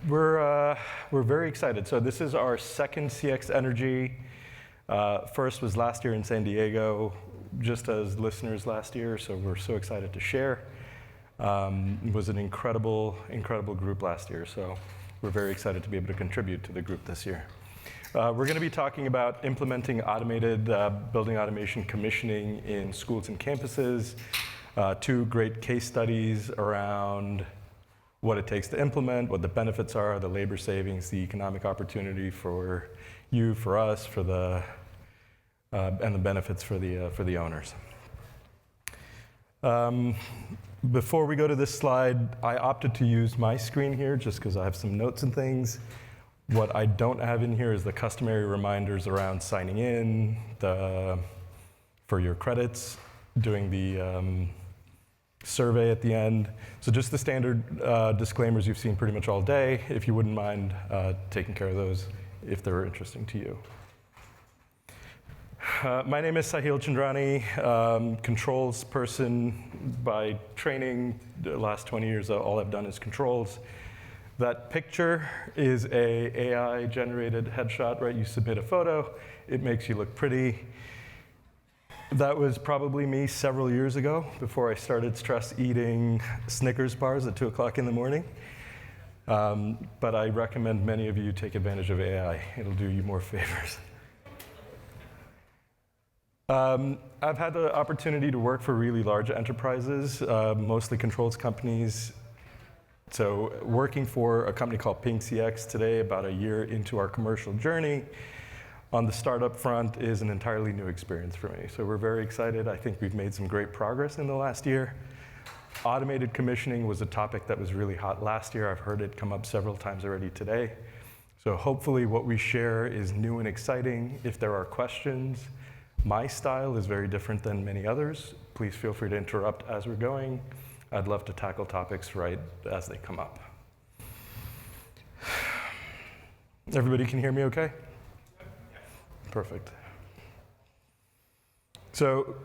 We're very excited. So this is our second CX Energy. First was last year in San Diego, just as listeners last year, so we're so excited to share. It was an incredible group last year, so we're very excited to be able to contribute to the group this year. We're going to be talking about implementing automated building automation commissioning in schools and campuses, two great case studies around what it takes to implement, what the benefits are, the labor savings, the economic opportunity for you, for us, for and the benefits for the owners. Before we go to this slide, I opted to use my screen here just because I have some notes and things. What I don't have in here is the customary reminders around signing in, for your credits, doing the survey at the end. So just the standard disclaimers you've seen pretty much all day, if you wouldn't mind taking care of those if they're interesting to you. My name is Sahil Chandrani, controls person by training. The last 20 years, all I've done is controls. That picture is a AI-generated headshot, right? You submit a photo, it makes you look pretty. That was probably me several years ago before I started stress eating Snickers bars at 2 o'clock in the morning. But I recommend many of you take advantage of AI. It'll do you more favors. I've had the opportunity to work for really large enterprises, mostly controls companies. So working for a company called PingCx today, about a year into our commercial journey, on the startup front is an entirely new experience for me. So we're very excited. I think we've made some great progress in the last year. Automated commissioning was a topic that was really hot last year. I've heard it come up several times already today. So hopefully what we share is new and exciting. If there are questions, my style is very different than many others. Please feel free to interrupt as we're going. I'd love to tackle topics right as they come up. Everybody can hear me okay? Perfect. So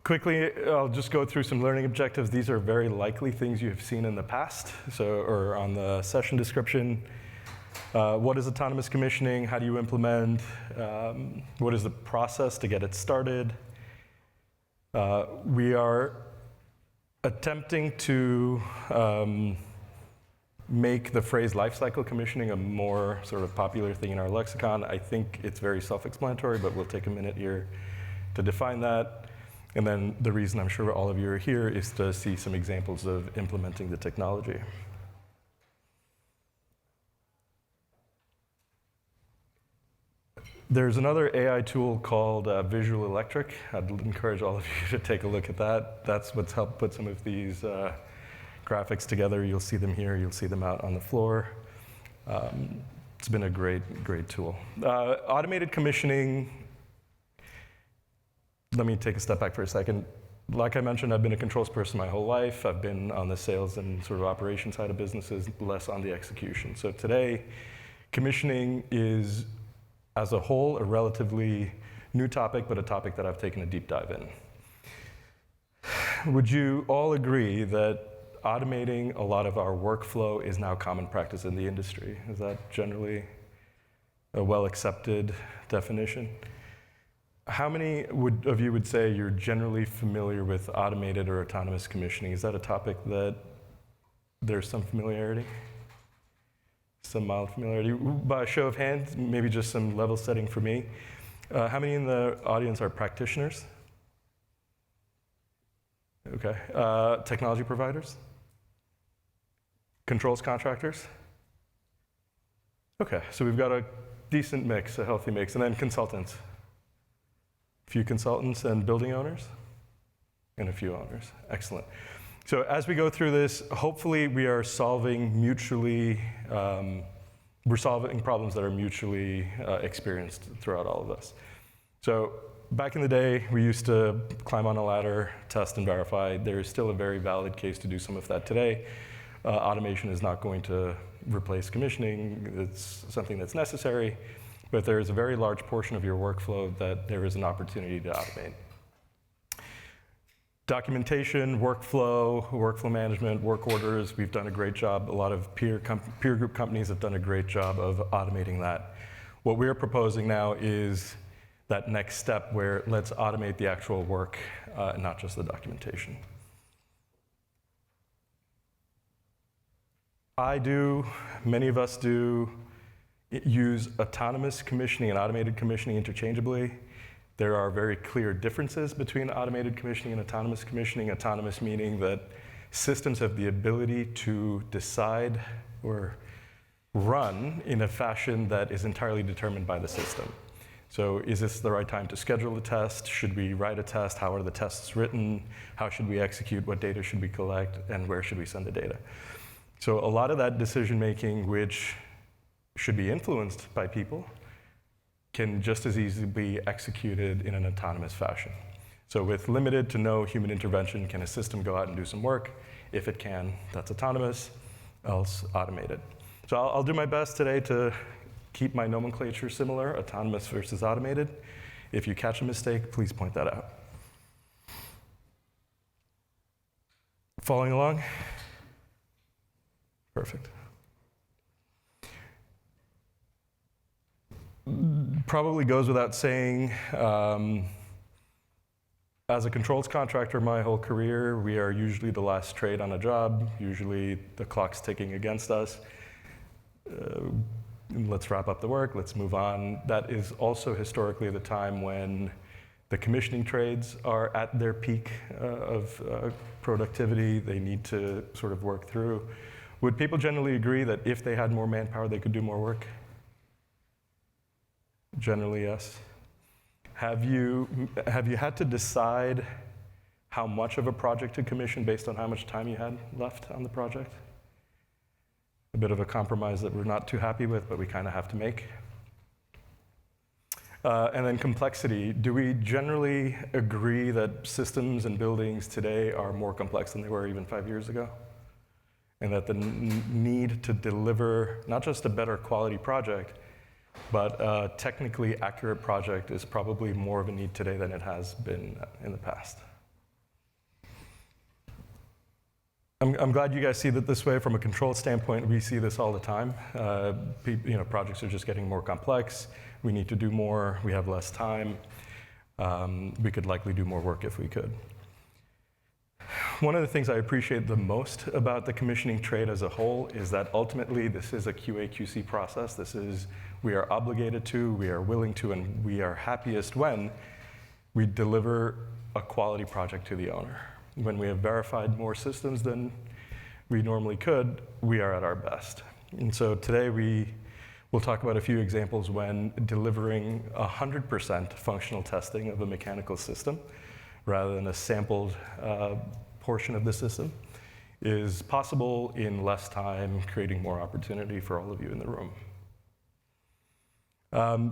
quickly, I'll just go through some learning objectives. These are very likely things you have seen in the past, or on the session description. What is autonomous commissioning? How do you implement? What is the process to get it started? We are attempting to make the phrase lifecycle commissioning a more sort of popular thing in our lexicon. I think it's very self-explanatory, but we'll take a minute here to define that. And then the reason I'm sure all of you are here is to see some examples of implementing the technology. There's another AI tool called Visual Electric. I'd encourage all of you to take a look at that. That's what's helped put some of these graphics together. You'll see them here. You'll see them out on the floor. It's been a great tool. Automated commissioning. Let me take a step back for a second. Like I mentioned, I've been a controls person my whole life. I've been on the sales and sort of operation side of businesses, less on the execution. So today, commissioning is, as a whole, a relatively new topic, but a topic that I've taken a deep dive in. Would you all agree that automating a lot of our workflow is now common practice in the industry? Is that generally a well-accepted definition? How many of you would say you're generally familiar with automated or autonomous commissioning? Is that a topic that there's some familiarity? Some mild familiarity. By a show of hands, maybe just some level setting for me. How many in the audience are practitioners? Okay. Technology providers? Controls contractors? Okay, so we've got a decent mix, a healthy mix. And then consultants. A few consultants and building owners? And a few owners. Excellent. So as we go through this, hopefully we are solving we're solving problems that are mutually experienced throughout all of this. So back in the day, we used to climb on a ladder, test and verify. There is still a very valid case to do some of that today. Automation is not going to replace commissioning. It's something that's necessary, but there is a very large portion of your workflow that there is an opportunity to automate. Documentation, workflow management, work orders, we've done a great job. A lot of peer group companies have done a great job of automating that. What we're proposing now is that next step where let's automate the actual work, not just the documentation. I do, many of us do, use autonomous commissioning and automated commissioning interchangeably. There are very clear differences between automated commissioning and autonomous commissioning. Autonomous meaning that systems have the ability to decide or run in a fashion that is entirely determined by the system. So is this the right time to schedule a test? Should we write a test? How are the tests written? How should we execute? What data should we collect? And where should we send the data? So a lot of that decision making, which should be influenced by people, can just as easily be executed in an autonomous fashion. So with limited to no human intervention, can a system go out and do some work? If it can, that's autonomous, else automated. So I'll do my best today to keep my nomenclature similar, autonomous versus automated. If you catch a mistake, please point that out. Following along? Perfect. Probably goes without saying, as a controls contractor my whole career, we are usually the last trade on a job. Usually the clock's ticking against us. Let's wrap up the work, let's move on. That is also historically the time when the commissioning trades are at their peak of productivity. They need to sort of work through. Would people generally agree that if they had more manpower, they could do more work? Generally, yes. Have you had to decide how much of a project to commission based on how much time you had left on the project? A bit of a compromise that we're not too happy with, but we kind of have to make. And then complexity. Do we generally agree that systems and buildings today are more complex than they were even 5 years ago? And that the need to deliver not just a better quality project, but a technically accurate project is probably more of a need today than it has been in the past. I'm glad you guys see that this way. From a control standpoint, we see this all the time. Projects are just getting more complex. We need to do more. We have less time. We could likely do more work if we could. One of the things I appreciate the most about the commissioning trade as a whole is that ultimately this is a QA/QC process. We are obligated to, we are willing to, and we are happiest when we deliver a quality project to the owner. When we have verified more systems than we normally could, we are at our best. And so today we'll talk about a few examples when delivering 100% functional testing of a mechanical system rather than a sampled portion of the system is possible in less time, creating more opportunity for all of you in the room.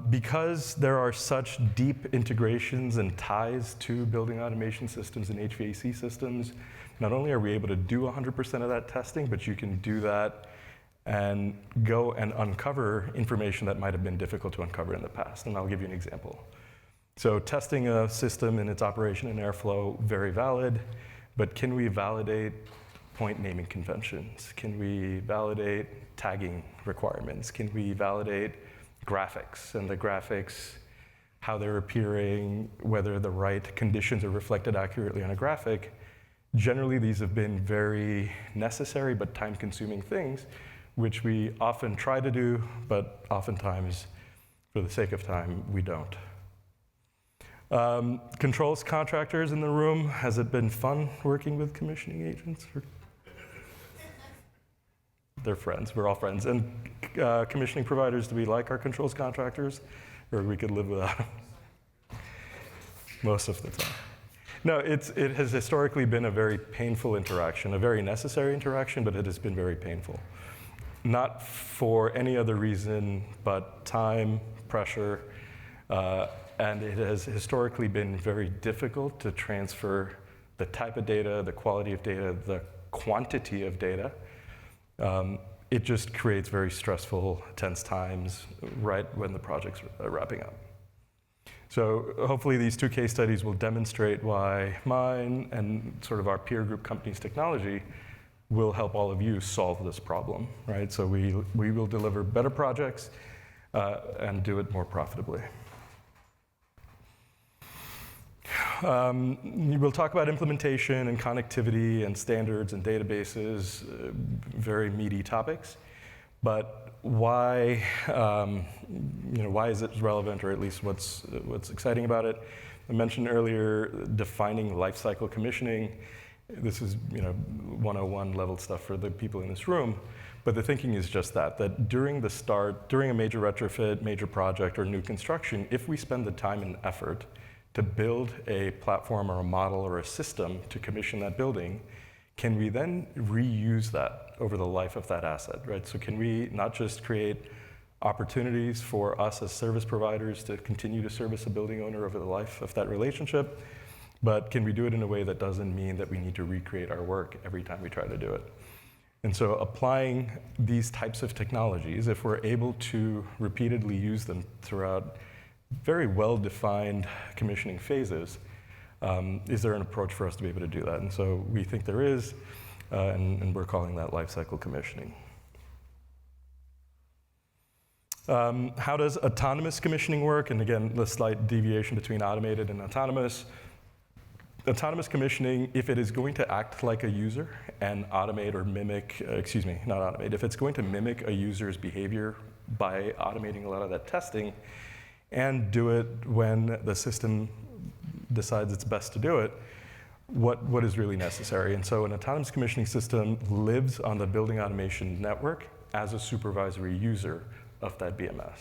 Because there are such deep integrations and ties to building automation systems and HVAC systems, not only are we able to do 100% of that testing, but you can do that and go and uncover information that might have been difficult to uncover in the past. And I'll give you an example. So testing a system in its operation and airflow, very valid, but can we validate point naming conventions? Can we validate tagging requirements? Can we validate graphics and the graphics, how they're appearing, whether the right conditions are reflected accurately on a graphic? Generally, these have been very necessary but time-consuming things, which we often try to do, but oftentimes, for the sake of time, we don't. Controls contractors in the room, has it been fun working with commissioning agents? They're friends, we're all friends. And commissioning providers, do we like our controls contractors? Or we could live without them? Most of the time. No, it has historically been a very painful interaction, a very necessary interaction, but it has been very painful. Not for any other reason but time, pressure, and it has historically been very difficult to transfer the type of data, the quality of data, the quantity of data. It just creates very stressful, tense times right when the project's wrapping up. So hopefully these 2 case studies will demonstrate why mine and sort of our peer group company's technology will help all of you solve this problem, right? So we will deliver better projects and do it more profitably. We'll talk about implementation and connectivity and standards and databases, very meaty topics. But why, why is it relevant, or at least what's exciting about it? I mentioned earlier defining lifecycle commissioning. This is 101 level stuff for the people in this room. But the thinking is just that during a major retrofit, major project, or new construction, if we spend the time and effort to build a platform or a model or a system to commission that building, can we then reuse that over the life of that asset, right? So can we not just create opportunities for us as service providers to continue to service a building owner over the life of that relationship, but can we do it in a way that doesn't mean that we need to recreate our work every time we try to do it? And so applying these types of technologies, if we're able to repeatedly use them throughout very well-defined commissioning phases, is there an approach for us to be able to do that? And so we think there is, and we're calling that lifecycle commissioning. How does autonomous commissioning work? And again, the slight deviation between automated and autonomous. Autonomous commissioning, if it is going to act like a user and automate or mimic, not automate, if it's going to mimic a user's behavior by automating a lot of that testing and do it when the system decides it's best to do it, what is really necessary? And so an autonomous commissioning system lives on the building automation network as a supervisory user of that BMS.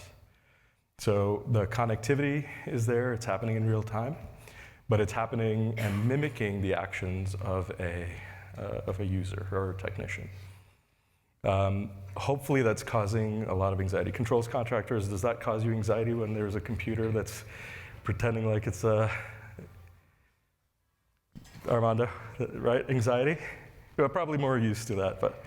So the connectivity is there, it's happening in real time, but it's happening and mimicking the actions of a user or a technician. Hopefully that's causing a lot of anxiety. Controls contractors, does that cause you anxiety when there's a computer that's pretending like it's Armando, right? Anxiety? You're probably more used to that, but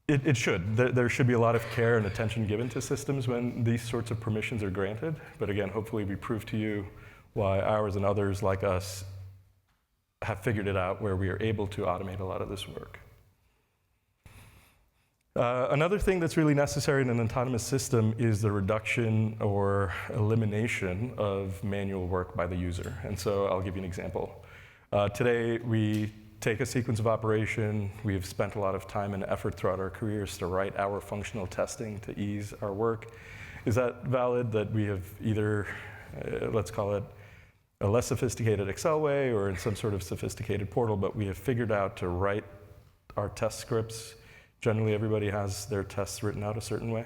it should. There should be a lot of care and attention given to systems when these sorts of permissions are granted. But again, hopefully we prove to you why ours and others like us have figured it out where we are able to automate a lot of this work. Another thing that's really necessary in an autonomous system is the reduction or elimination of manual work by the user. And so I'll give you an example. Today, we take a sequence of operation. We've spent a lot of time and effort throughout our careers to write our functional testing to ease our work. Is that valid that we have either, let's call it, a less sophisticated Excel way or in some sort of sophisticated portal, but we have figured out to write our test scripts. Generally, everybody has their tests written out a certain way.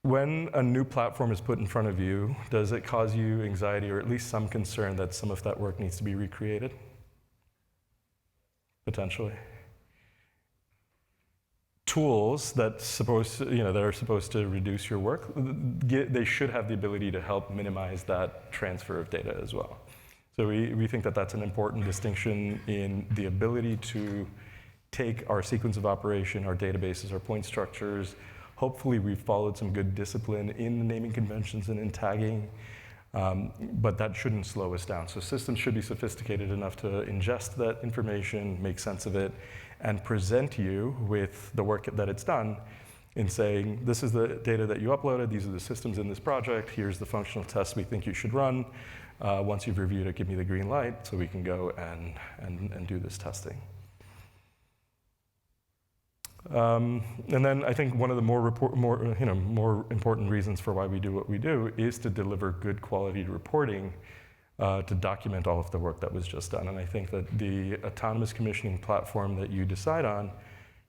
When a new platform is put in front of you, does it cause you anxiety or at least some concern that some of that work needs to be recreated? Potentially. Tools that are supposed to reduce your work, they should have the ability to help minimize that transfer of data as well. So we think that that's an important distinction in the ability to take our sequence of operation, our databases, our point structures. Hopefully we've followed some good discipline in the naming conventions and in tagging, but that shouldn't slow us down. So systems should be sophisticated enough to ingest that information, make sense of it, and present you with the work that it's done in saying, this is the data that you uploaded, these are the systems in this project, here's the functional tests we think you should run. Once you've reviewed it, give me the green light so we can go and do this testing. And then I think one of the more important reasons for why we do what we do is to deliver good quality reporting to document all of the work that was just done. And I think that the autonomous commissioning platform that you decide on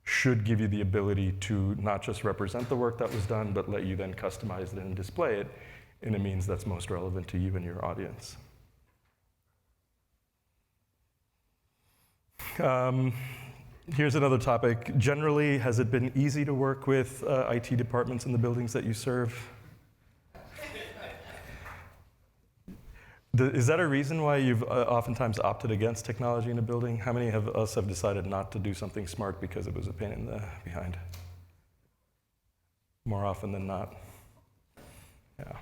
should give you the ability to not just represent the work that was done, but let you then customize it and display it in a means that's most relevant to you and your audience. Here's another topic. Generally, has it been easy to work with IT departments in the buildings that you serve? Is that a reason why you've oftentimes opted against technology in a building? How many of us have decided not to do something smart because it was a pain in the behind? More often than not. Yeah.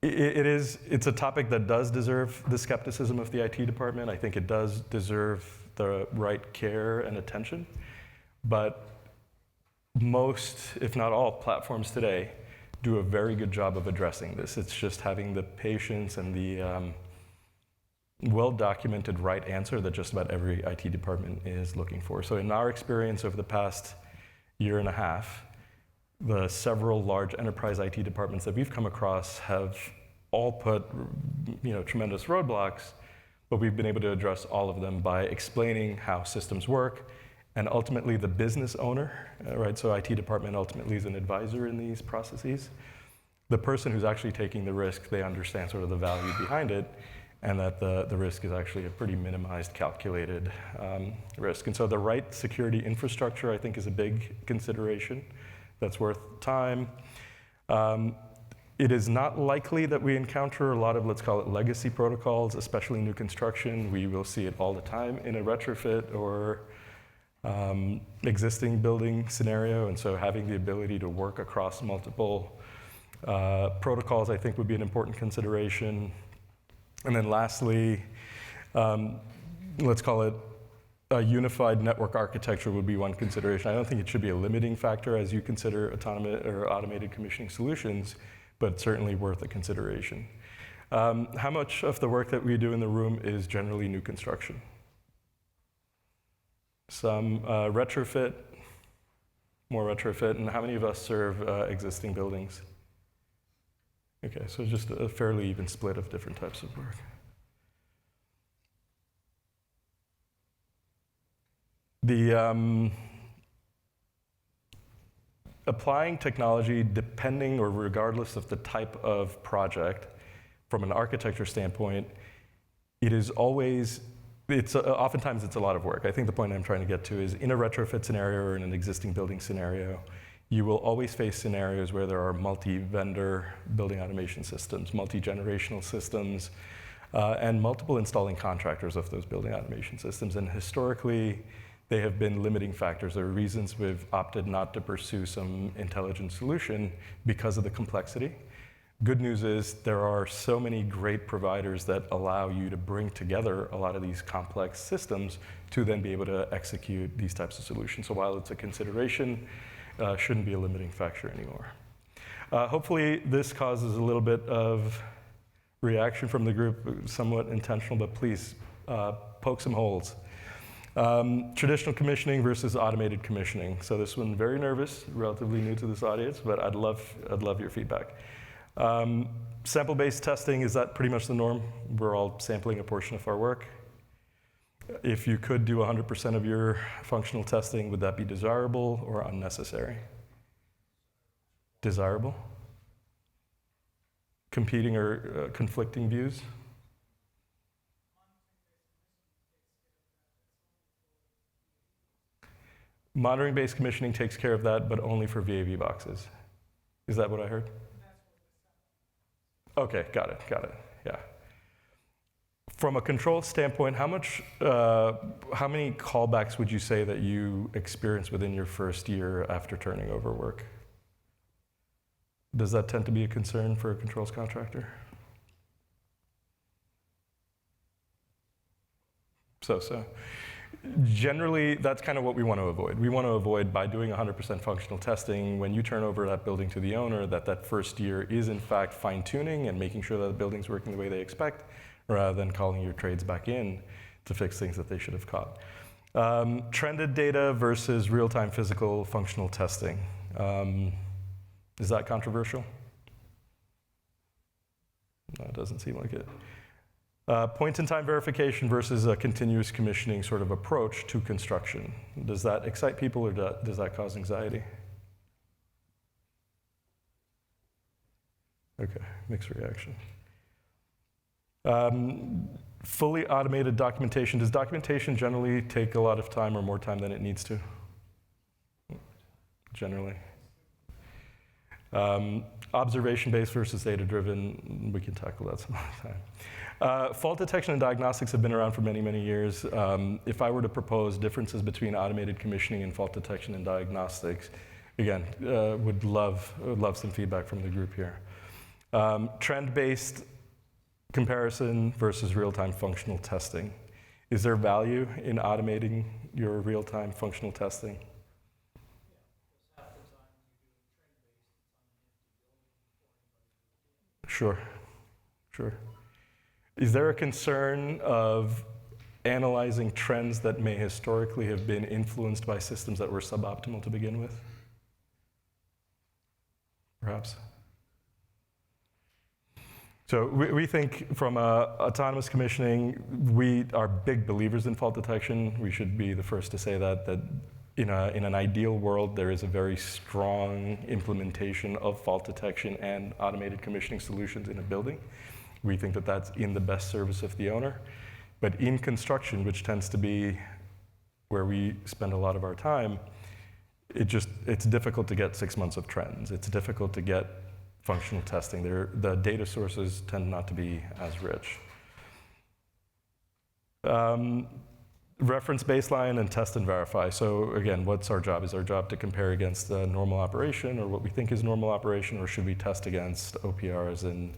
It's a topic that does deserve the skepticism of the IT department. I think it does deserve the right care and attention. But most, if not all, platforms today do a very good job of addressing this. It's just having the patience and the well-documented right answer that just about every IT department is looking for. So in our experience over the past year and a half, the several large enterprise IT departments that we've come across have all put tremendous roadblocks, but we've been able to address all of them by explaining how systems work, and ultimately the business owner, right? So IT department ultimately is an advisor in these processes. The person who's actually taking the risk, they understand sort of the value behind it, and that the risk is actually a pretty minimized, calculated risk. And so the right security infrastructure, I think, is a big consideration that's worth time. It is not likely that we encounter a lot of, let's call it, legacy protocols, especially new construction. We will see it all the time in a retrofit or existing building scenario, and so having the ability to work across multiple protocols, I think, would be an important consideration. And then lastly, let's call it a unified network architecture would be one consideration. I don't think it should be a limiting factor as you consider autonomous or automated commissioning solutions, but certainly worth a consideration. How much of the work that we do in the room is generally new construction? Some retrofit, more retrofit, and how many of us serve existing buildings? Okay, so just a fairly even split of different types of work. The applying technology, depending or regardless of the type of project, from an architecture standpoint, it is always, oftentimes it's a lot of work. I think the point I'm trying to get to is in a retrofit scenario or in an existing building scenario, you will always face scenarios where there are multi-vendor building automation systems, multi-generational systems, and multiple installing contractors of those building automation systems. And historically, they have been limiting factors. There are reasons we've opted not to pursue some intelligent solution because of the complexity. Good news is there are so many great providers that allow you to bring together a lot of these complex systems to then be able to execute these types of solutions. So while it's a consideration, shouldn't be a limiting factor anymore. Hopefully this causes a little bit of reaction from the group, somewhat intentional, but please poke some holes. Traditional commissioning versus automated commissioning. So this one, very nervous, relatively new to this audience, but I'd love your feedback. Sample-based testing, is that pretty much the norm? We're all sampling a portion of our work. If you could do 100% of your functional testing, would that be desirable or unnecessary? Desirable? Competing or conflicting views? Monitoring-based commissioning takes care of that, but only for VAV boxes. Is that what I heard? Okay, got it, yeah. From a control standpoint, how many callbacks would you say that you experienced within your first year after turning over work? Does that tend to be a concern for a controls contractor? So. Generally, that's kind of what we want to avoid. We want to avoid, by doing 100% functional testing, when you turn over that building to the owner, that first year is in fact fine-tuning and making sure that the building's working the way they expect, rather than calling your trades back in to fix things that they should have caught. Trended data versus real-time physical functional testing. Is that controversial? No, it doesn't seem like it. Point-in-time verification versus a continuous commissioning sort of approach to construction. Does that excite people or does that cause anxiety? Okay, mixed reaction. Fully automated documentation. Does documentation generally take a lot of time or more time than it needs to? Generally. Observation-based versus data-driven, we can tackle that some other time. Fault detection and diagnostics have been around for many, many years. If I were to propose differences between automated commissioning and fault detection and diagnostics, again, would love some feedback from the group here. Trend-based comparison versus real-time functional testing. Is there value in automating your real-time functional testing? Sure. Is there a concern of analyzing trends that may historically have been influenced by systems that were suboptimal to begin with? Perhaps. So we think from autonomous commissioning, we are big believers in fault detection. We should be the first to say that in an ideal world, there is a very strong implementation of fault detection and automated commissioning solutions in a building. We think that that's in the best service of the owner. But in construction, which tends to be where we spend a lot of our time, it's difficult to get 6 months of trends. It's difficult to get functional testing. The data sources tend not to be as rich. Reference baseline and test and verify. So again, what's our job? Is our job to compare against the normal operation or what we think is normal operation, or should we test against OPRs and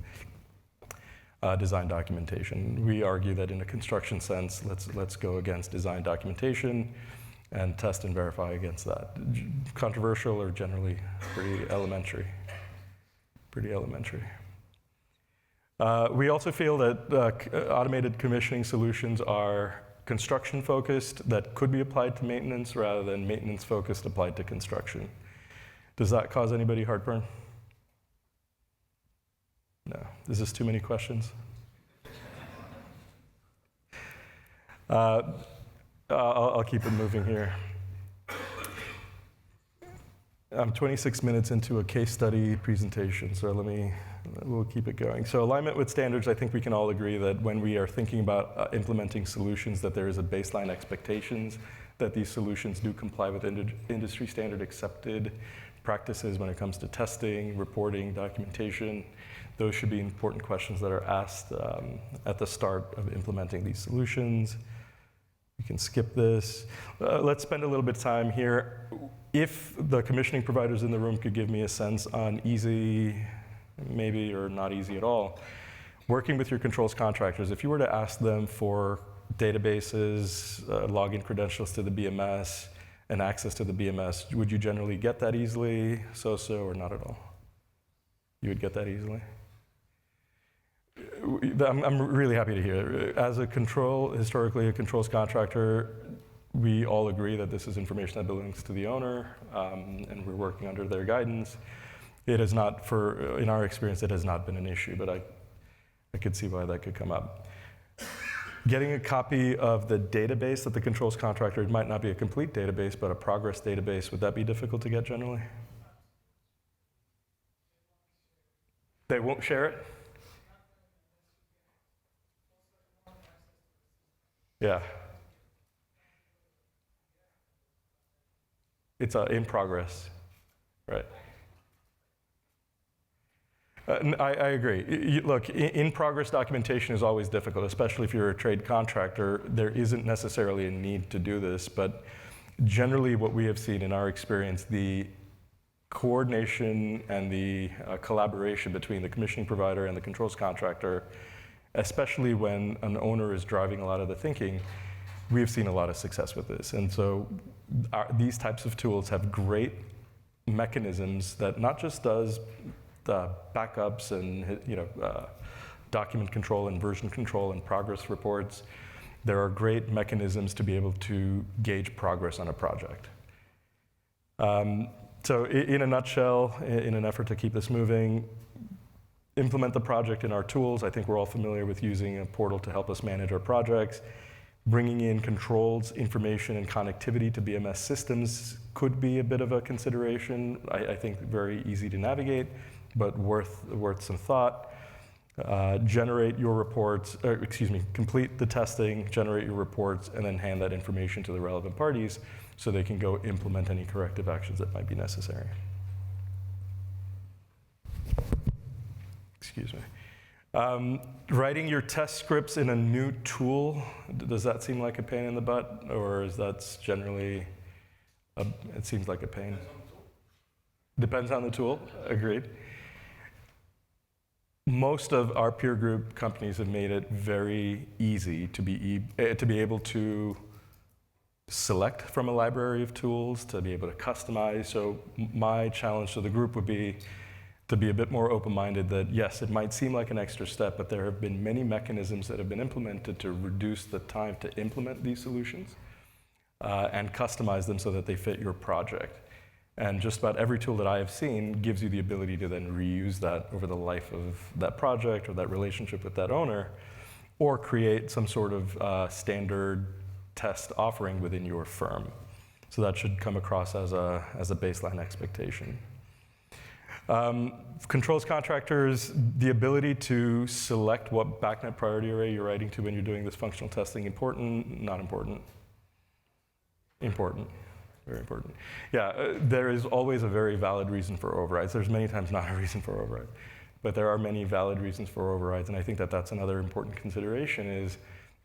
design documentation? We argue that in a construction sense, let's go against design documentation and test and verify against that. Controversial or generally pretty elementary? Pretty elementary. We also feel that automated commissioning solutions are construction focused that could be applied to maintenance rather than maintenance focused applied to construction. Does that cause anybody heartburn? No. Is this too many questions? I'll keep it moving here. I'm 26 minutes into a case study presentation, so we'll keep it going. So alignment with standards, I think we can all agree that when we are thinking about implementing solutions, that there is a baseline expectations that these solutions do comply with industry standard accepted practices when it comes to testing, reporting, documentation. Those should be important questions that are asked at the start of implementing these solutions. We can skip this. Let's spend a little bit of time here. If the commissioning providers in the room could give me a sense on easy, maybe, or not easy at all, working with your controls contractors, if you were to ask them for databases, login credentials to the BMS, and access to the BMS, would you generally get that easily, so-so, or not at all? You would get that easily? I'm really happy to hear. As historically a controls contractor, we all agree that this is information that belongs to the owner, and we're working under their guidance. It has not, in our experience, it has not been an issue, but I could see why that could come up. Getting a copy of the database that the controls contractor, it might not be a complete database, but a progress database, would that be difficult to get generally? They won't share it? Yeah. It's in progress, right? I agree. Look, in progress documentation is always difficult, especially if you're a trade contractor. There isn't necessarily a need to do this, but generally what we have seen in our experience, the coordination and the collaboration between the commissioning provider and the controls contractor, especially when an owner is driving a lot of the thinking, we have seen a lot of success with this. And so these types of tools have great mechanisms that not just does the backups and document control and version control and progress reports. There are great mechanisms to be able to gauge progress on a project. So in a nutshell, in an effort to keep this moving, implement the project in our tools. I think we're all familiar with using a portal to help us manage our projects. Bringing in controls, information, and connectivity to BMS systems could be a bit of a consideration. I think very easy to navigate, but worth some thought. Generate your reports, complete the testing, generate your reports, and then hand that information to the relevant parties so they can go implement any corrective actions that might be necessary. Excuse me. Writing your test scripts in a new tool, does that seem like a pain in the butt, or is that generally, it seems like a pain? Depends on the tool, agreed. Most of our peer group companies have made it very easy to be able to select from a library of tools, to be able to customize. So my challenge to the group would be to be a bit more open-minded that, yes, it might seem like an extra step, but there have been many mechanisms that have been implemented to reduce the time to implement these solutions and customize them so that they fit your project. And just about every tool that I have seen gives you the ability to then reuse that over the life of that project or that relationship with that owner, or create some sort of standard test offering within your firm. So that should come across as a baseline expectation. Controls contractors, the ability to select what backnet priority array you're writing to when you're doing this functional testing, important, not important? Important. Very important. Yeah, there is always a very valid reason for overrides. There's many times not a reason for override, but there are many valid reasons for overrides, and I think that that's another important consideration is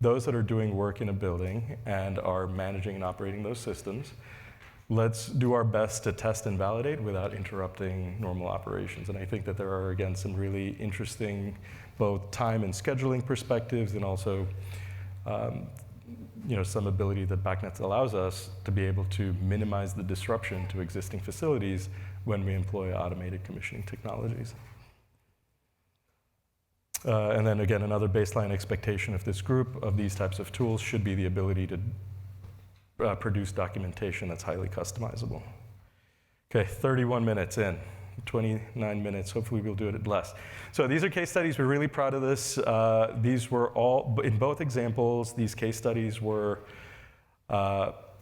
those that are doing work in a building and are managing and operating those systems, let's do our best to test and validate without interrupting normal operations. And I think that there are, again, some really interesting both time and scheduling perspectives and also some ability that BACnet allows us to be able to minimize the disruption to existing facilities when we employ automated commissioning technologies. And then again, another baseline expectation of this group of these types of tools should be the ability to produce documentation that's highly customizable. Okay, 31 minutes in. 29 minutes, hopefully we'll do it at less. So these are case studies, we're really proud of this. These were all, in both examples, these case studies were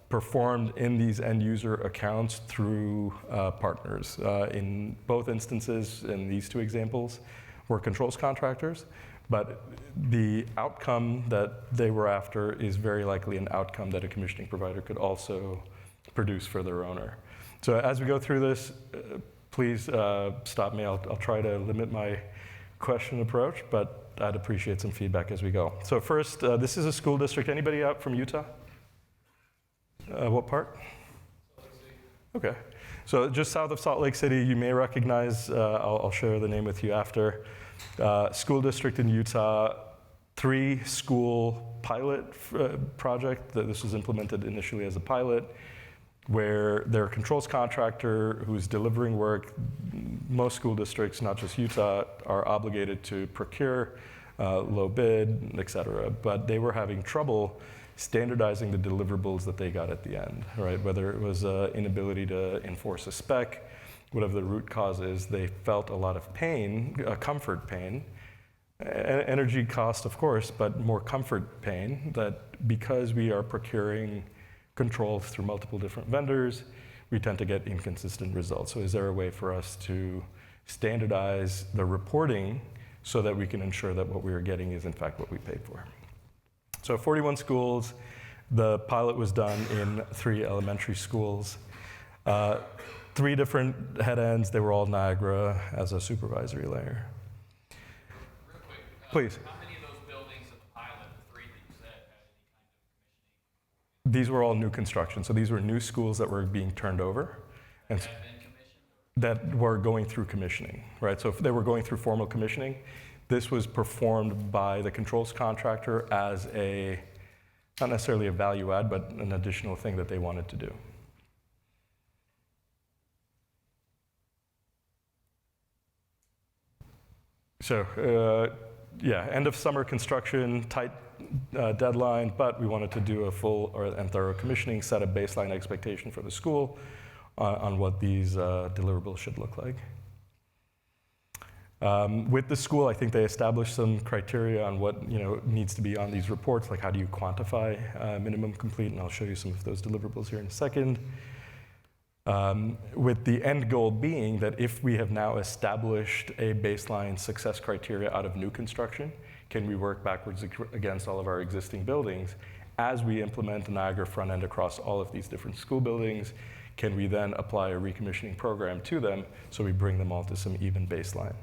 performed in these end user accounts through partners. In both instances, in these two examples, were controls contractors, but the outcome that they were after is very likely an outcome that a commissioning provider could also produce for their owner. So as we go through this, please stop me. I'll try to limit my question approach, but I'd appreciate some feedback as we go. So first, this is a school district. Anybody out from Utah? What part? Salt Lake City. Okay. So just south of Salt Lake City, you may recognize, I'll share the name with you after, school district in Utah, 3-school pilot project. This was implemented initially as a pilot, where their controls contractor who's delivering work, most school districts, not just Utah, are obligated to procure, low bid, et cetera. But they were having trouble standardizing the deliverables that they got at the end, right? Whether it was inability to enforce a spec, whatever the root cause is, they felt a lot of pain, comfort pain, energy cost, of course, but more comfort pain, that because we are procuring controls through multiple different vendors, we tend to get inconsistent results. So is there a way for us to standardize the reporting so that we can ensure that what we are getting is in fact what we paid for? So 41 schools, the pilot was done in 3 elementary schools. 3 different head ends, they were all Niagara as a supervisory layer. Real quick, please. How many of those buildings in the pilot, the 3 that you said, had any kind of commissioning? These were all new construction. So these were new schools that were being turned over. And Had been commissioned? that were going through commissioning, right? So if they were going through formal commissioning, this was performed by the controls contractor as a, not necessarily a value add, but an additional thing that they wanted to do. So, yeah, end of summer construction, tight deadline, but we wanted to do a full and thorough commissioning, set a baseline expectation for the school on what these deliverables should look like. With the school, I think they established some criteria on what needs to be on these reports, like how do you quantify minimum complete, and I'll show you some of those deliverables here in a second. With the end goal being that if we have now established a baseline success criteria out of new construction, can we work backwards against all of our existing buildings? As we implement the Niagara front end across all of these different school buildings, can we then apply a recommissioning program to them so we bring them all to some even baseline?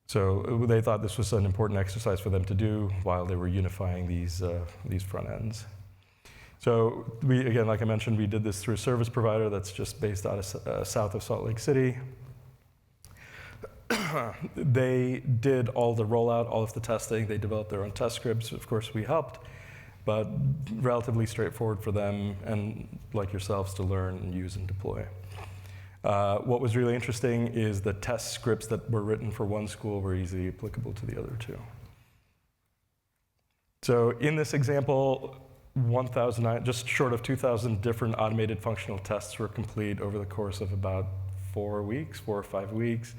So they thought this was an important exercise for them to do while they were unifying these front ends. So we, again, like I mentioned, we did this through a service provider that's just based out of south of Salt Lake City. They did all the rollout, all of the testing. They developed their own test scripts. Of course, we helped, but relatively straightforward for them and like yourselves to learn and use and deploy. What was really interesting is the test scripts that were written for one school were easily applicable to the other two. So in this example, 1,000, just short of 2,000 different automated functional tests were complete over the course of about 4 or 5 weeks.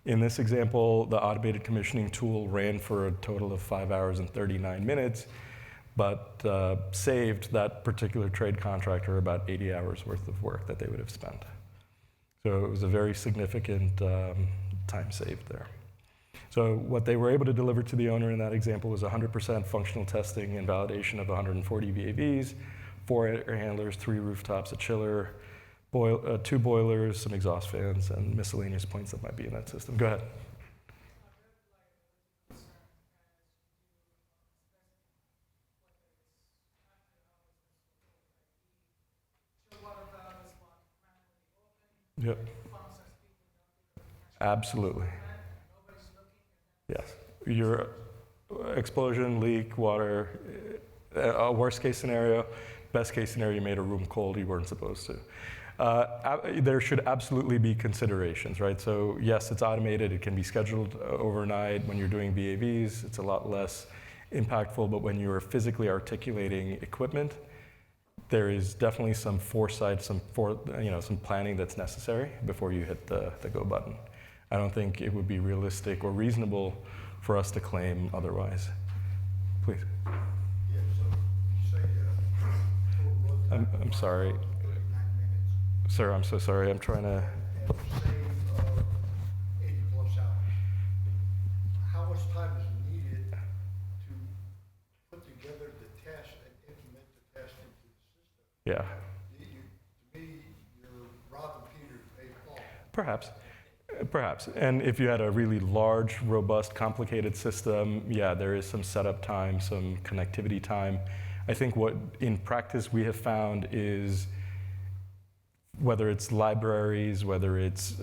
In this example, the automated commissioning tool ran for a total of 5 hours and 39 minutes, but saved that particular trade contractor about 80 hours worth of work that they would have spent. So it was a very significant time saved there. So what they were able to deliver to the owner in that example was 100% functional testing and validation of 140 VAVs, 4 air handlers, 3 rooftops, a chiller, 2 boilers, some exhaust fans, and miscellaneous points that might be in that system. Go ahead. Yep. Absolutely. Yes. Your explosion, leak, water, a worst case scenario, best case scenario, you made a room cold you weren't supposed to. There should absolutely be considerations, right? So yes, it's automated, it can be scheduled overnight. When you're doing VAVs, it's a lot less impactful, but when you're physically articulating equipment, there is definitely some foresight, some planning that's necessary before you hit the go button. I don't think it would be realistic or reasonable for us to claim otherwise. Please. Yeah, so you say total load time. I'm sorry. 39 minutes. Sir, I'm so sorry. I'm trying to. And save 80 plus hours. How much time is needed to put together the test and implement the test into the system? Yeah. To me, you're robbing Peter to pay Paul. Perhaps. Perhaps. And if you had a really large, robust, complicated system, yeah, there is some setup time, some connectivity time. I think what in practice we have found is whether it's libraries, whether it's,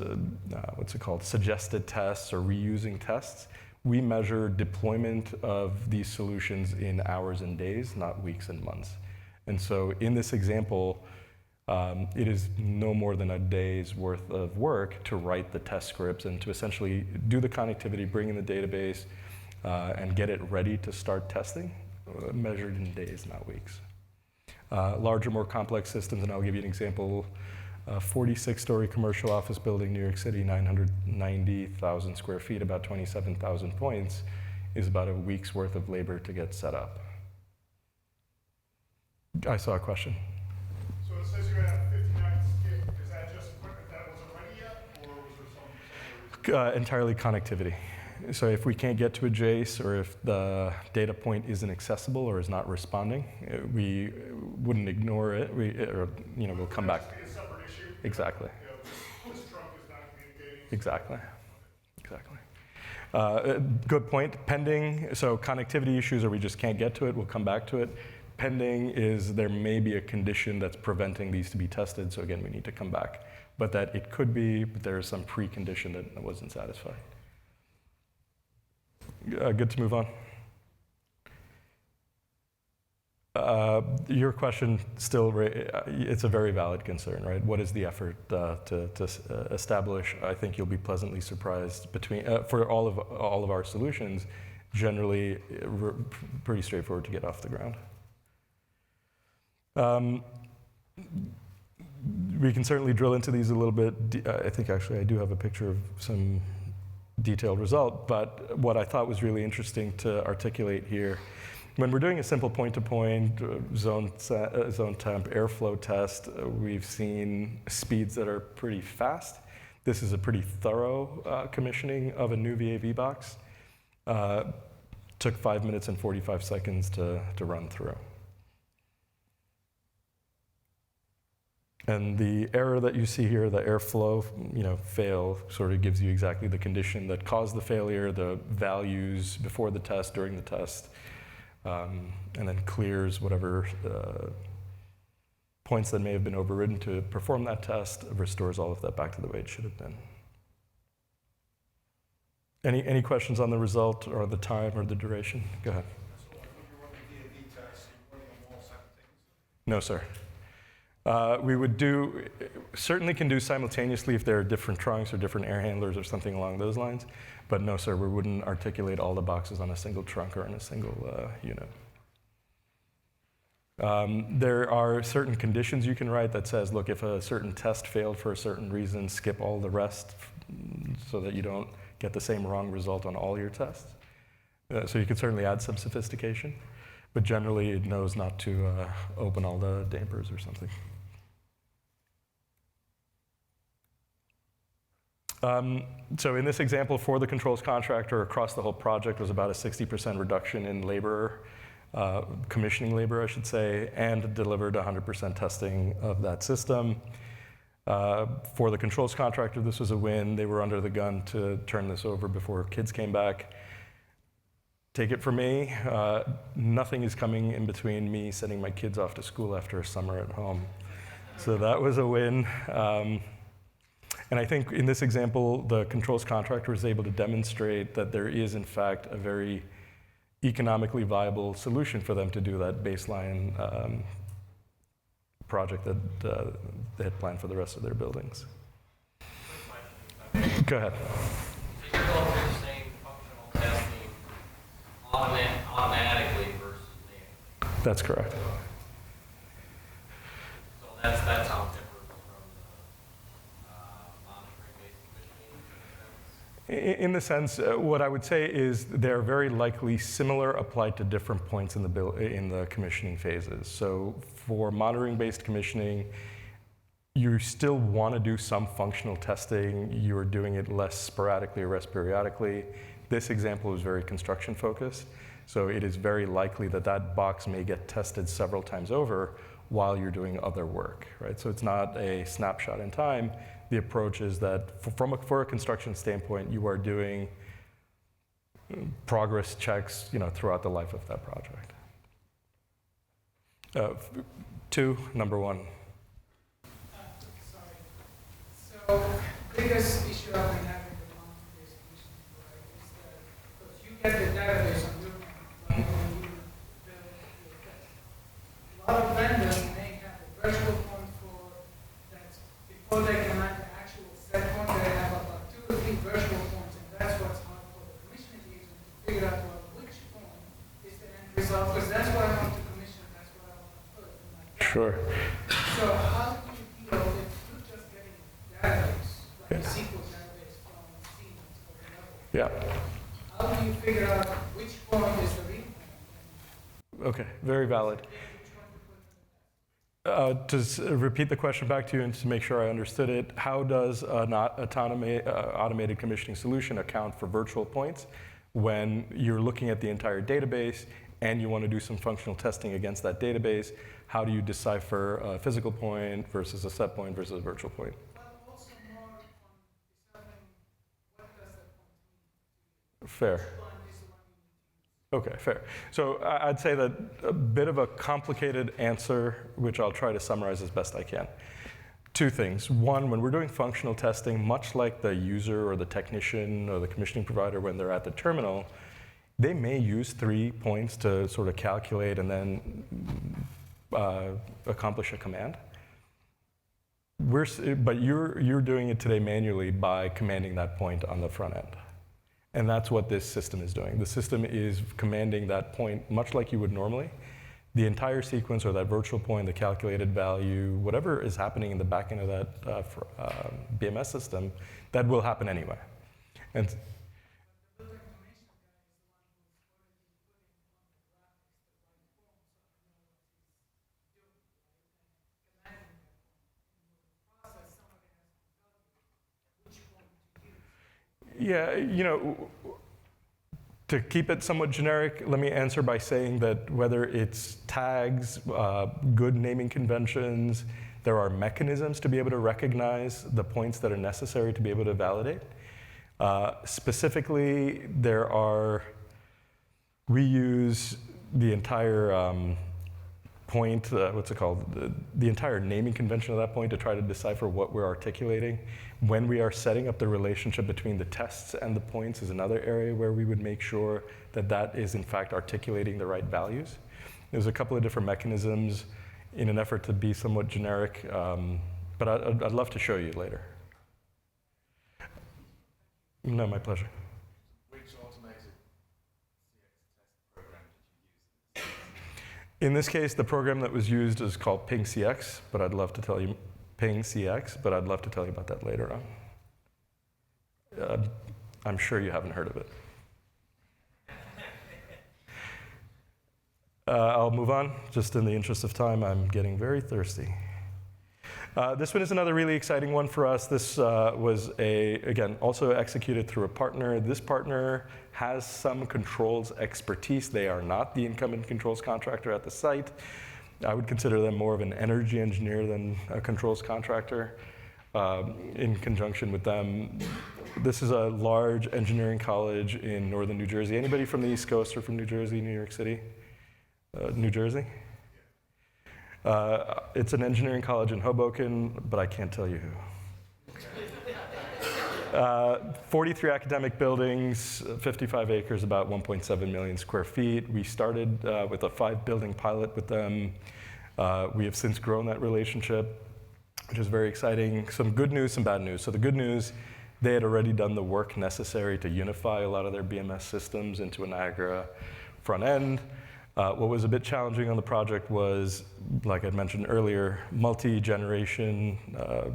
suggested tests or reusing tests, we measure deployment of these solutions in hours and days, not weeks and months. And so in this example, it is no more than a day's worth of work to write the test scripts and to essentially do the connectivity, bring in the database, and get it ready to start testing, measured in days, not weeks. Larger, more complex systems, and I'll give you an example. 46-story commercial office building, New York City, 990,000 square feet, about 27,000 points, is about a week's worth of labor to get set up. I saw a question. So it says you have 59 skip. Is that just equipment that wasn't ready yet, or was there some reason? Entirely connectivity. So if we can't get to a JACE or if the data point isn't accessible or is not responding, we wouldn't ignore it. We'll come back. Be a separate issue. Exactly. This trunk is not communicating. Exactly. Good point. Pending, so connectivity issues, or we just can't get to it, we'll come back to it. Pending is there may be a condition that's preventing these to be tested, so again, we need to come back. But that it could be, but there is some precondition that wasn't satisfied. Good to move on. Your question still, it's a very valid concern, right? What is the effort to establish? I think you'll be pleasantly surprised for all of our solutions, generally pretty straightforward to get off the ground. We can certainly drill into these a little bit. I think actually I do have a picture of some detailed result, but what I thought was really interesting to articulate here, when we're doing a simple point-to-point zone temp airflow test, we've seen speeds that are pretty fast. This is a pretty thorough commissioning of a new VAV box. Took 5 minutes and 45 seconds to run through. And the error that you see here, the airflow, fail, sort of gives you exactly the condition that caused the failure, the values before the test, during the test, and then clears whatever points that may have been overridden to perform that test, restores all of that back to the way it should have been. Any questions on the result or the time or the duration? Go ahead. So when you're running D&D tests, you're running them all simultaneously? No, sir. We would certainly can do simultaneously if there are different trunks or different air handlers or something along those lines. But no, sir, we wouldn't articulate all the boxes on a single trunk or in a single unit. There are certain conditions you can write that says, look, if a certain test failed for a certain reason, skip all the rest so that you don't get the same wrong result on all your tests. So you could certainly add some sophistication, but generally it knows not to open all the dampers or something. So in this example, for the controls contractor, across the whole project was about a 60% reduction in labor, commissioning labor, I should say, and delivered 100% testing of that system. For the controls contractor, this was a win. They were under the gun to turn this over before kids came back. Take it from me, nothing is coming in between me sending my kids off to school after a summer at home. So that was a win. And I think in this example, the controls contractor was able to demonstrate that there is, in fact, a very economically viable solution for them to do that baseline project that they had planned for the rest of their buildings. Go ahead. So you're going through the same functional testing automatically versus manually. That's correct. So that's how it differs from the monitoring-based commissioning. In the sense, what I would say is they're very likely similar applied to different points in the commissioning phases. So for monitoring-based commissioning, you still want to do some functional testing. You're doing it less sporadically or less periodically. This example is very construction focused. So it is very likely that that box may get tested several times over while you're doing other work, right? So it's not a snapshot in time. The approach is that for a construction standpoint, you are doing progress checks, throughout the life of that project. Number one. Sorry. So, biggest issue I've been having with monitoring-based commissioning, right, is that because you get the database on your end, right, when you build your test. A lot of vendors may have a virtual point for that before they can add the actual set point, they have about 2 or 3 virtual points, and that's what's hard for the commissioning agent to figure out, well, which point is the end result, because that's what I want to commission, that's what I want to put in my test. Sure. So how do you deal if you're just getting database, like a SQL database from Siemens or whatever? Yeah. How do you figure out which point is the read point? Okay, very valid. To repeat the question back to you and to make sure I understood it, how does an automated commissioning solution account for virtual points when you're looking at the entire database and you want to do some functional testing against that database? How do you decipher a physical point versus a set point versus a virtual point? But also more on deciphering what does that point mean? Fair. Which point is the one you need to use? Okay, fair. So I'd say that a bit of a complicated answer, which I'll try to summarize as best I can. 2 things. One, when we're doing functional testing, much like the user or the technician or the commissioning provider when they're at the terminal, they may use 3 points to sort of calculate and then accomplish a command. But you're doing it today manually by commanding that point on the front end. And that's what this system is doing. The system is commanding that point much like you would normally. The entire sequence or that virtual point, the calculated value, whatever is happening in the back end of that BMS system, that will happen anyway. And The building information guy is the one who's already putting on the graphics the right form, so I know what he's doing, right? And commanding that point. In the process, somebody has to tell you which point to use. yeah, to keep it somewhat generic, let me answer by saying that whether it's tags, good naming conventions, there are mechanisms to be able to recognize the points that are necessary to be able to validate. Specifically, we use the entire point, what's it called, the entire naming convention at that point to try to decipher what we're articulating. When we are setting up the relationship between the tests and the points is another area where we would make sure that that is in fact articulating the right values. There's a couple of different mechanisms in an effort to be somewhat generic, but I'd love to show you later. No, my pleasure. Which automated CX test program did you use? In this case, the program that was used is called PingCx, but I'd love to tell you about that later on. I'm sure you haven't heard of it. I'll move on. Just in the interest of time, I'm getting very thirsty. This one is another really exciting one for us. This was, again, also executed through a partner. This partner has some controls expertise. They are not the incumbent controls contractor at the site. I would consider them more of an energy engineer than a controls contractor. In conjunction with them, this is a large engineering college in northern New Jersey. Anybody from the East Coast or from New Jersey, New York City? New Jersey? It's an engineering college in Hoboken, but I can't tell you who. 43 academic buildings, 55 acres, about 1.7 million square feet. We started with a 5-building pilot with them. We have since grown that relationship, which is very exciting. Some good news, some bad news. So the good news, they had already done the work necessary to unify a lot of their BMS systems into a Niagara front end. What was a bit challenging on the project was, like I mentioned earlier, multi-generation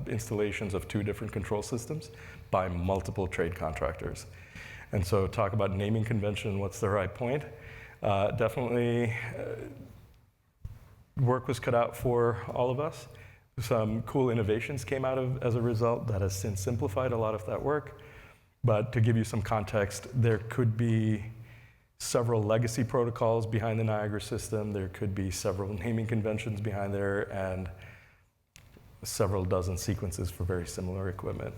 installations of 2 different control systems by multiple trade contractors. And so talk about naming convention, what's the right point? Definitely work was cut out for all of us. Some cool innovations came out of as a result that has since simplified a lot of that work. But to give you some context, there could be several legacy protocols behind the Niagara system. There could be several naming conventions behind there and several dozen sequences for very similar equipment.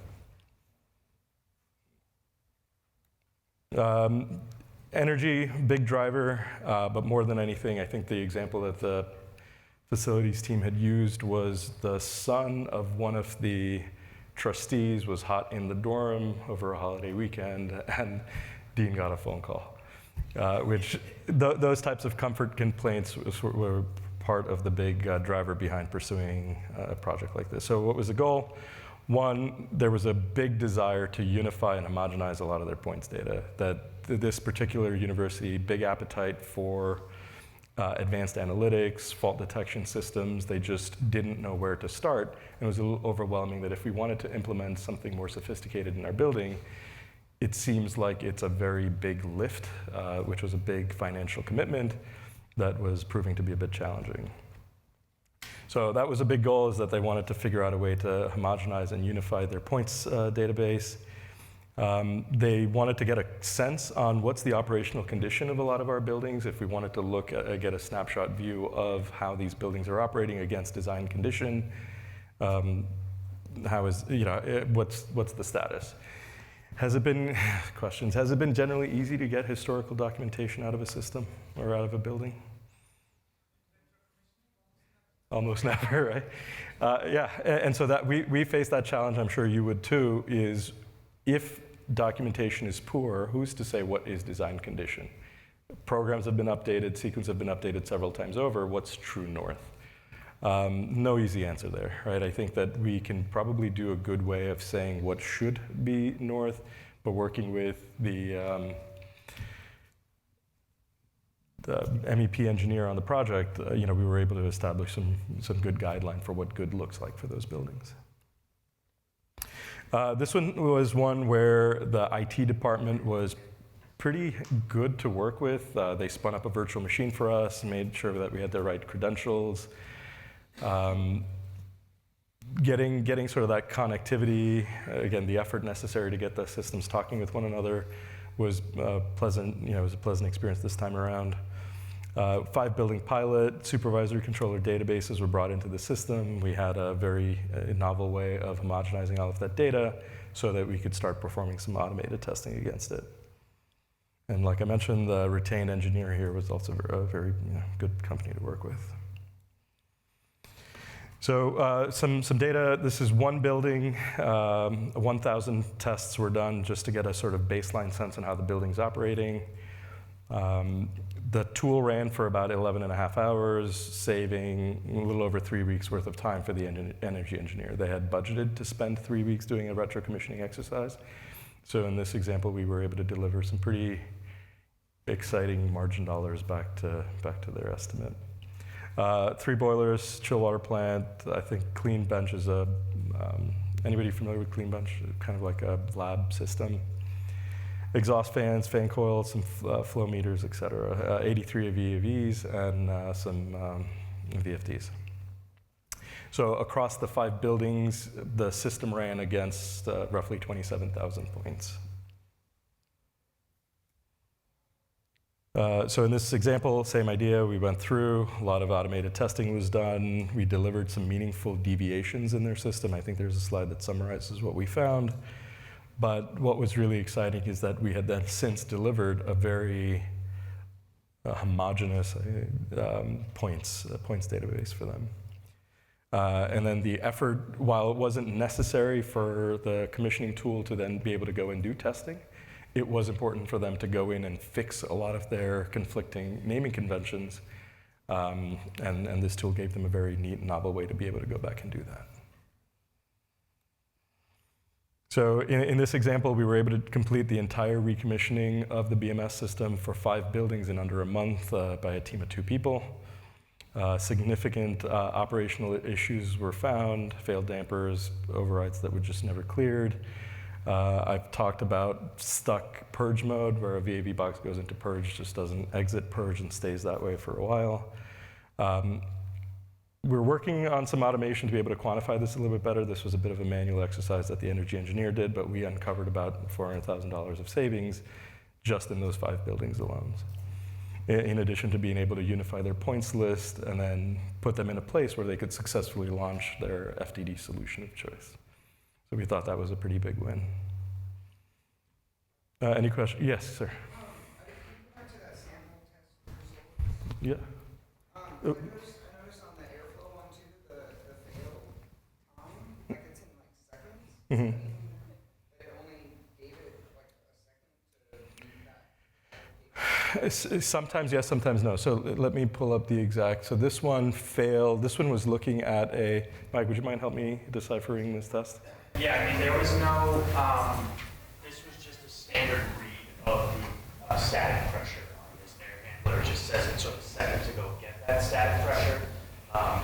Energy, big driver, but more than anything, I think the example that the facilities team had used was the son of one of the trustees was hot in the dorm over a holiday weekend, and Dean got a phone call. Those types of comfort complaints were part of the big driver behind pursuing a project like this. So what was the goal? One, there was a big desire to unify and homogenize a lot of their points data. That this particular university, big appetite for advanced analytics, fault detection systems, they just didn't know where to start. And it was a little overwhelming that if we wanted to implement something more sophisticated in our building, it seems like it's a very big lift, which was a big financial commitment that was proving to be a bit challenging. So that was a big goal, is that they wanted to figure out a way to homogenize and unify their points database. They wanted to get a sense on what's the operational condition of a lot of our buildings. If we wanted to look at, get a snapshot view of how these buildings are operating against design condition, how is, what's the status? Has it been, questions, has it been generally easy to get historical documentation out of a system or out of a building? Almost never, right? Yeah, and so that we face that challenge, I'm sure you would too, is if documentation is poor, who's to say what is design condition? Programs have been updated, sequences have been updated several times over, what's true north? No easy answer there, right? I think that we can probably do a good way of saying what should be north, but working with the MEP engineer on the project, we were able to establish some good guideline for what good looks like for those buildings. This one was one where the IT department was pretty good to work with. They spun up a virtual machine for us, made sure that we had the right credentials. Getting sort of that connectivity, again, the effort necessary to get the systems talking with one another was pleasant. It was a pleasant experience this time around. 5-building pilot, supervisory controller databases were brought into the system. We had a very novel way of homogenizing all of that data so that we could start performing some automated testing against it. And like I mentioned, the retained engineer here was also a very good company to work with. So some data, this is one building, 1,000 tests were done just to get a sort of baseline sense on how the building's operating. The tool ran for about 11 and a half hours, saving a little over 3 weeks worth of time for the energy engineer. They had budgeted to spend 3 weeks doing a retro commissioning exercise. So in this example, we were able to deliver some pretty exciting margin dollars back to their estimate. 3 boilers, chill water plant. I think Clean Bench is anybody familiar with Clean Bench? Kind of like a lab system. Exhaust fans, fan coils, some flow meters, et cetera. 83 VAVs and some VFDs. So across the 5 buildings, the system ran against roughly 27,000 points. So in this example, same idea, we went through, a lot of automated testing was done, we delivered some meaningful deviations in their system. I think there's a slide that summarizes what we found. But what was really exciting is that we had then since delivered a very homogeneous points database for them. And then the effort, while it wasn't necessary for the commissioning tool to then be able to go and do testing, it was important for them to go in and fix a lot of their conflicting naming conventions. And this tool gave them a very neat, novel way to be able to go back and do that. So in this example, we were able to complete the entire recommissioning of the BMS system for 5 buildings in under a month by a team of 2 people. Significant operational issues were found, failed dampers, overrides that were just never cleared. I've talked about stuck purge mode, where a VAV box goes into purge, just doesn't exit purge and stays that way for a while. We're working on some automation to be able to quantify this a little bit better. This was a bit of a manual exercise that the energy engineer did, but we uncovered about $400,000 of savings just in those 5 buildings alone. In addition to being able to unify their points list and then put them in a place where they could successfully launch their FDD solution of choice. So we thought that was a pretty big win. Any questions? Yes, sir. Back to that sample test result. Yeah. I noticed on the airflow one too, the fail time, like it's in like seconds. Mm-hmm. It only gave it like a second to do that. Sometimes yes, sometimes no. So let me pull up the exact. So this one failed. This one was looking at a, Mike, would you mind help me deciphering this test? Yeah, I mean, there was no, this was just a standard read of the static pressure on this air handler. It just says it took a second to go get that static pressure.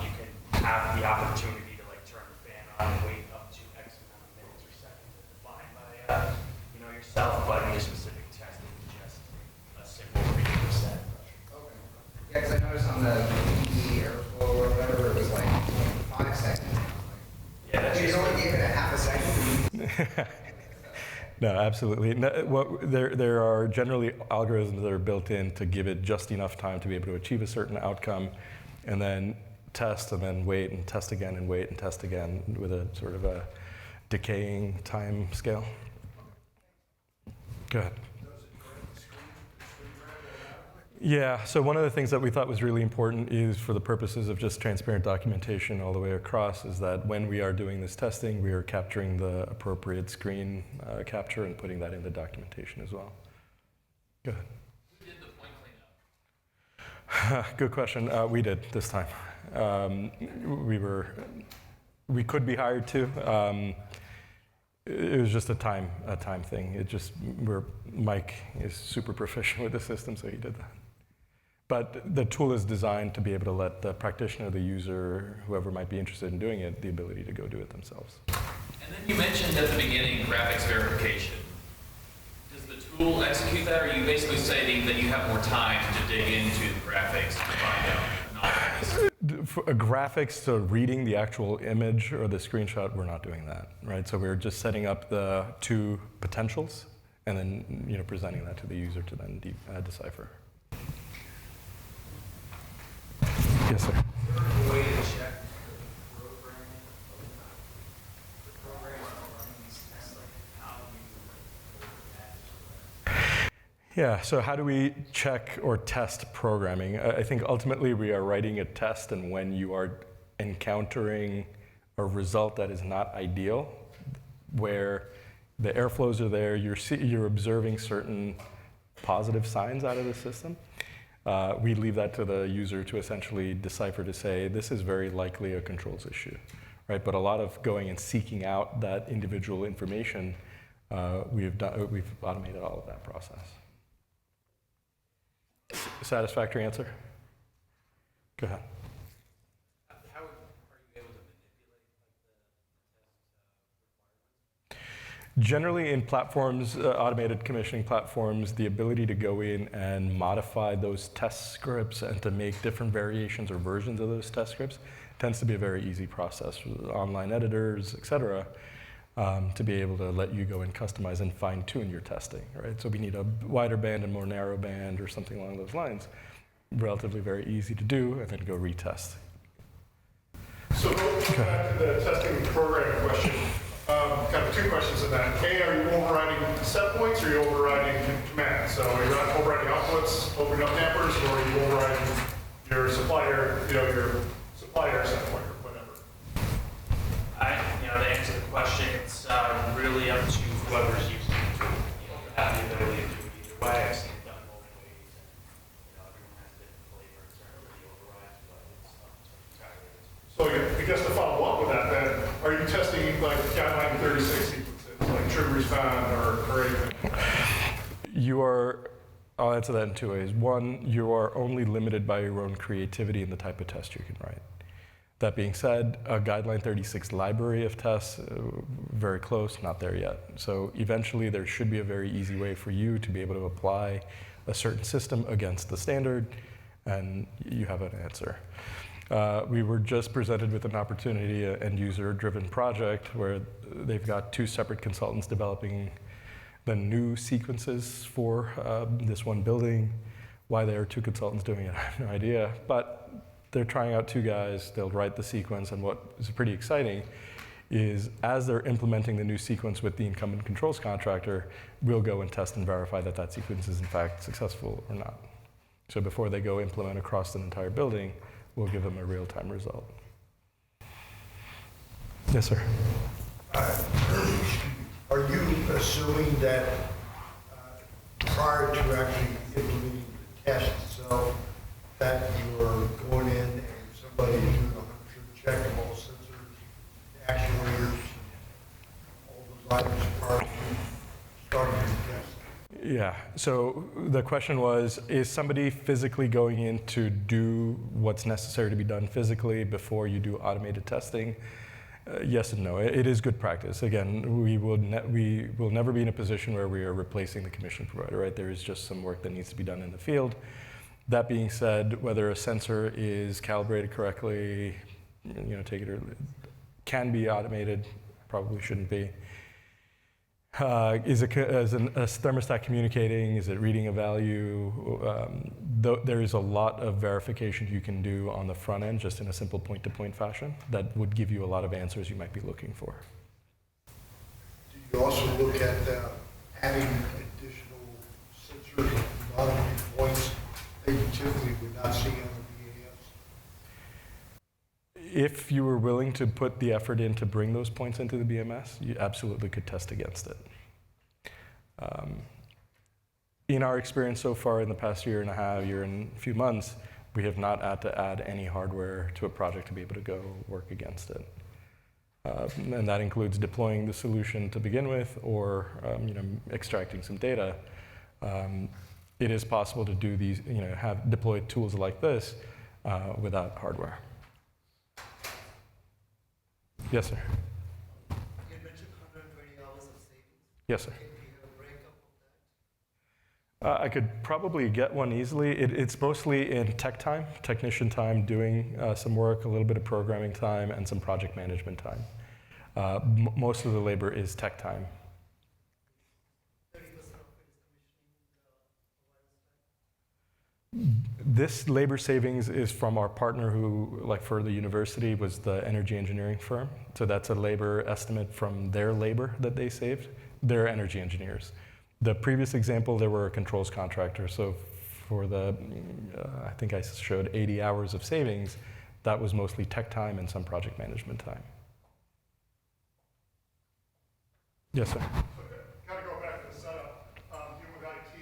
You can have the opportunity to like turn the fan on and wait up to X amount of minutes or seconds as defined by yourself, but in this specific test, it was just a simple read of the static pressure. Okay. Yeah, because I noticed on the airflow or whatever, it was like 5 seconds. Yeah, that's You just only gave it a half a second. No, absolutely. No, there are generally algorithms that are built in to give it just enough time to be able to achieve a certain outcome, and then test, and then wait, and test again, and wait, and test again with a sort of a decaying time scale. Go ahead. Yeah, so one of the things that we thought was really important is, for the purposes of just transparent documentation all the way across, is that when we are doing this testing, we are capturing the appropriate screen capture and putting that in the documentation as well. Go ahead. Who did the point cleanup? Good question. We did this time. We could be hired to. It was just a time thing. It just, Mike is super proficient with the system, so he did that. But the tool is designed to be able to let the practitioner, the user, whoever might be interested in doing it, the ability to go do it themselves. And then you mentioned at the beginning graphics verification. Does the tool execute that, or are you basically saying that you have more time to dig into the graphics to find out anomalies? For graphics, so reading the actual image or the screenshot, we're not doing that, right? So we're just setting up the 2 potentials and then presenting that to the user to then decipher. Yes, sir. Is there a way to check the programming of the programs running these tests? Like how do you Yeah, so how do we check or test programming? I think ultimately we are writing a test, and when you are encountering a result that is not ideal, where the airflows are there, you're observing certain positive signs out of the system. We leave that to the user to essentially decipher to say, this is very likely a controls issue, right? But a lot of going and seeking out that individual information, we've automated all of that process. Satisfactory answer? Go ahead. How are you able to manipulate the test requirements? Generally in platforms, automated commissioning platforms, the ability to go in and modify those test scripts and to make different variations or versions of those test scripts tends to be a very easy process with online editors, et cetera, to be able to let you go and customize and fine tune your testing, right? So we need a wider band and more narrow band or something along those lines. Relatively very easy to do, and then go retest. So going back to the testing program question, kind of two questions in that. A, are you overriding set points or are you overriding commands? So are you not overriding outputs, opening up dampers, or are you overriding your supplier, your supplier set point or whatever? To answer the question, it's really up to whoever's using the tool. Have the ability to do it either way. I've seen it done both ways, and everyone has different flavor in terms of the overrides, but it's up to entirely. So I guess to follow up with that then, are you testing like guideline 36 sequences, like trigger respawn or anything? I'll answer that in two ways. One, you are only limited by your own creativity in the type of test you can write. That being said, a guideline 36 library of tests, very close, not there yet. So eventually there should be a very easy way for you to be able to apply a certain system against the standard, and you have an answer. We were just presented with an opportunity, an end user driven project where they've got two separate consultants developing the new sequences for this one building. Why there are two consultants doing it, I have no idea. But they're trying out two guys, they'll write the sequence, and what is pretty exciting is as they're implementing the new sequence with the incumbent controls contractor, we'll go and test and verify that that sequence is in fact successful or not. So before they go implement across an entire building, we'll give them a real-time result. Yes, sir. Are you assuming that prior to actually implementing the test itself, that you're going in and somebody doing a 100% check of all sensors, actuators, all those items prior to starting your test? Yeah, so the question was, is somebody physically going in to do what's necessary to be done physically before you do automated testing? Yes and no. It is good practice. Again, we will never be in a position where we are replacing the commission provider, right? There is just some work that needs to be done in the field. That being said, whether a sensor is calibrated correctly, take it or can be automated, probably shouldn't be. Is a thermostat communicating? Is it reading a value? There is a lot of verification you can do on the front end, just in a simple point-to-point fashion, that would give you a lot of answers you might be looking for. Do you also look at adding additional sensors at monitoring points that you typically would not see on the BAS? If you were willing to put the effort in to bring those points into the BMS, you absolutely could test against it. In our experience so far in the past year and a few months, we have not had to add any hardware to a project to be able to go work against it. And that includes deploying the solution to begin with, or extracting some data. It is possible to do these, have deployed tools like this without hardware. Yes, sir. You mentioned 120 hours of savings. Yes, sir. Can we have a breakup of that? I could probably get one easily. It's mostly in technician time, doing some work, a little bit of programming time, and some project management time. Most of the labor is tech time. 30% of it is commissioning the This labor savings is from our partner who, like for the university, was the energy engineering firm. So that's a labor estimate from their labor that they saved. They're energy engineers. The previous example, there were a controls contractor. So for the, I think I showed 80 hours of savings, That was mostly tech time and some project management time. Yes, sir. Kind of go back to the setup, dealing with IT.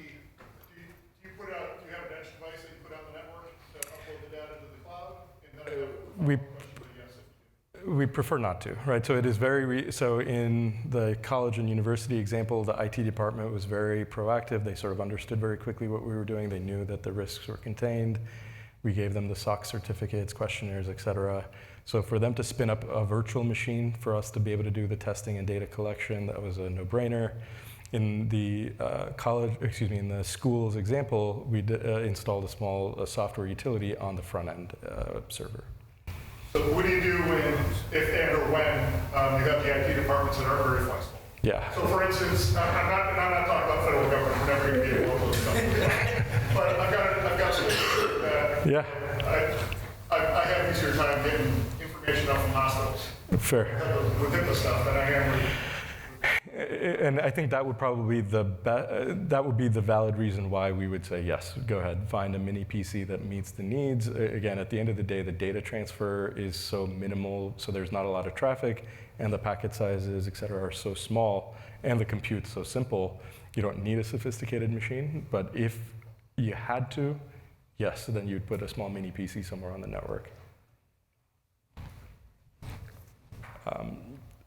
Do you have an edge device that you put on the network to upload the data to the cloud? And then I have a We question, but yes, if you do. We prefer not to, right? So it is so in the college and university example, the IT department was very proactive. They sort of understood very quickly what we were doing. They knew that the risks were contained. We gave them the SOC certificates, questionnaires, et cetera. So for them to spin up a virtual machine for us to be able to do the testing and data collection, that was a no-brainer. In the in the school's example, we installed a small software utility on the front end server. So what do you do if and or when you have the IT departments that aren't very flexible? Yeah. So for instance, I'm not talking about federal government, we're never going to be able to do stuff. But I've got some issues that Yeah. I have easier time getting information up from hospitals Fair. with HIPAA stuff than I am with. And I think that would probably that would be the valid reason why we would say yes, go ahead, find a mini PC that meets the needs. Again, at the end of the day, the data transfer is so minimal, so there's not a lot of traffic, and the packet sizes, et cetera, are so small, and the compute's so simple, you don't need a sophisticated machine. But if you had to, yes, then you'd put a small mini PC somewhere on the network.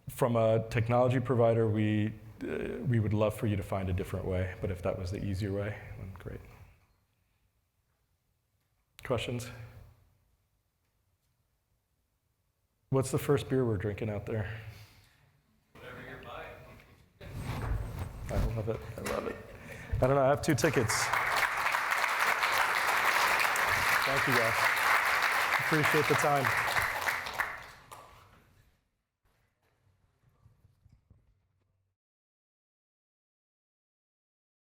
From a technology provider, we would love for you to find a different way, but if that was the easier way, then great. Questions? What's the first beer we're drinking out there? Whatever you're buying. I love it. I love it. I don't know. I have 2 tickets. Thank you, guys. Appreciate the time.